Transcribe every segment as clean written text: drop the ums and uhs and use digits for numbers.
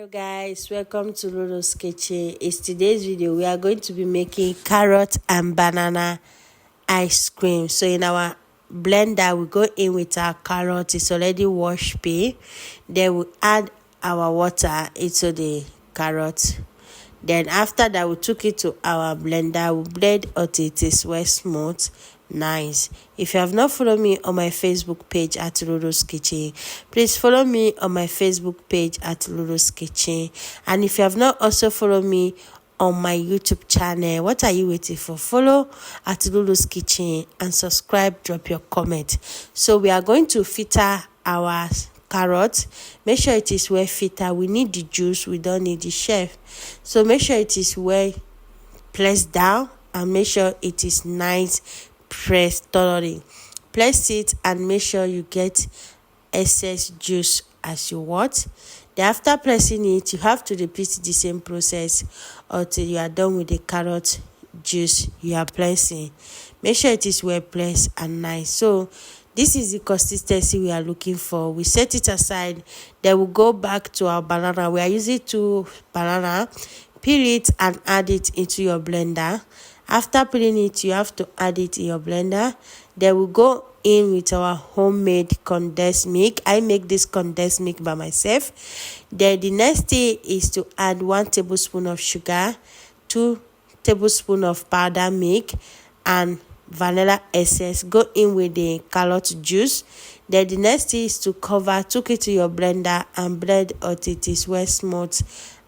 Hello guys, welcome to Lolo's Kitchen. It's today's video. We are going to be making carrot and banana ice cream. So in our blender, we go in with our carrot. It's already washed peel. Then we add our water into the carrot. Then after that, we took it to our blender. We blend until it is well smooth. Nice. If you have not followed me on my Facebook page at Lolo's Kitchen, please follow me on my Facebook page at Lolo's Kitchen. And if you have not also followed me on my YouTube channel, what are you waiting for? Follow at Lolo's Kitchen and subscribe, drop your comment. So we are going to filter our carrot. Make sure it is well filtered. We need the juice, we don't need the shell. So make sure it is well pressed down and make sure it is nice pressed thoroughly. Press it and make sure you get excess juice as you want. Then after pressing it, you have to repeat the same process until you are done with the carrot juice you are pressing. Make sure it is well pressed and nice. So this is the consistency we are looking for. We set it aside. Then we'll go back to our banana. We are using 2 banana. Peel it and add it into your blender. After peeling it, you have to add it in your blender. Then we'll go in with our homemade condensed milk. I make this condensed milk by myself. Then the next thing is to add 1 tablespoon of sugar, 2 tablespoons of powdered milk, and vanilla essence. Go in with the carrot juice. Then the next thing is to cover, took it to your blender and blend until it is well smooth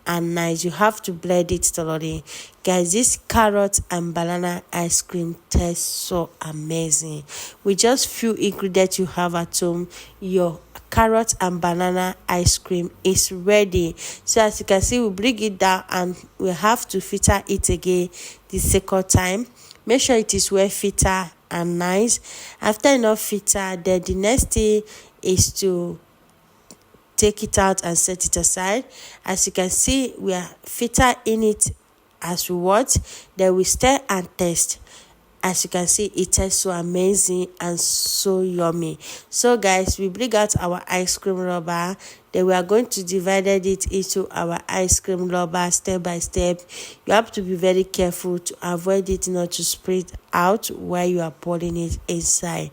and nice. You have to blend it thoroughly. Guys, this carrot and banana ice cream tastes so amazing. With just few ingredients you have at home, your carrot and banana ice cream is ready. So as you can see, we bring it down and we have to filter it again the second time. Make sure it is well filtered and nice. After enough filter, then the next thing is to take it out and set it aside. As you can see, we are filter in it as we want. Then we stir and taste. As you can see, it tastes so amazing and so yummy. So guys, we bring out our ice cream rubber. Then we are going to divide it into our ice cream rubber step by step. You have to be very careful to avoid it not to spread out while you are pouring it inside.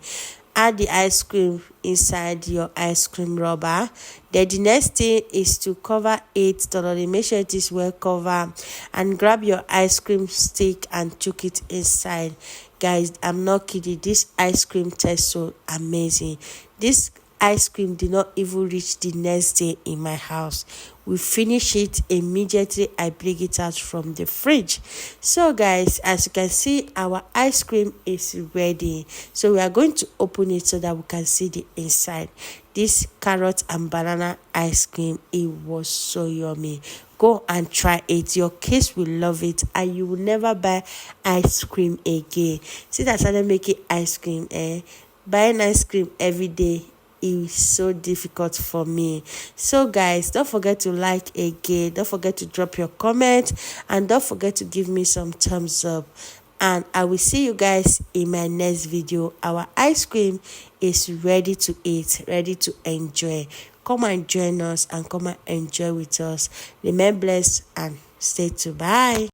Add the ice cream inside your ice cream rubber. Then the next thing is to cover it thoroughly. Make sure it is well covered and grab your ice cream stick and chuck it inside. Guys, I'm not kidding. This ice cream tastes so amazing. This ice cream did not even reach the next day in my house. We finish it immediately. I bring it out from the fridge. So guys, as you can see, our ice cream is ready. So we are going to open it so that we can see the inside. This carrot and banana ice cream, it was so yummy. Go and try it. Your kids will love it and you will never buy ice cream again. See that I started making ice cream, buying ice cream every day is so difficult for me. So guys, don't forget to like again, don't forget to drop your comment, and don't forget to give me some thumbs up. And I will see you guys in my next video. Our ice cream is ready to eat, ready to enjoy. Come and join us and come and enjoy with us. Remain blessed and stay tuned. Bye.